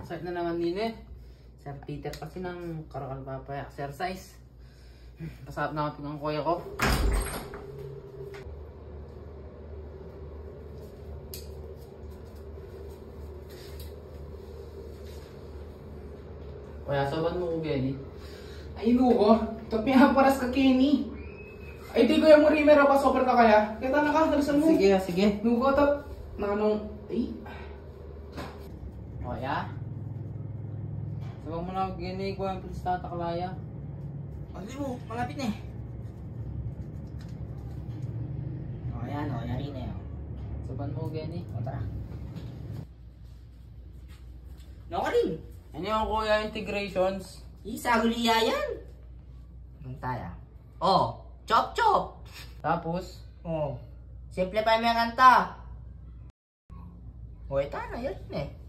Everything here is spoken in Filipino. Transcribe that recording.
Sakit na naman din eh. Sir Peter kasi ng karakal papaya exercise. Pasarap na ako ng kuya ko. Kuya, saban mo ko Benny? Ay, nuko. Tapi paras ka Kenny. Ay, di ko yung Morimera pa super ka kaya. Kaya na ka, nalasan mo. Sige, sige. Nuko, tap. Nanong, ay. Kuya? Saban mo na ako Benny, kuya ang pilis tatakalaya. Hindi mo, malapit na eh. O yan, o, yari na yun. Saban mo Benny. O tara. No ka rin. Ano yung kuya integrations? Isaguliya yan. Anong tayo? Oh, chop chop. Tapos? Oh, simplify mo yung kanta. O, ito na, yun eh.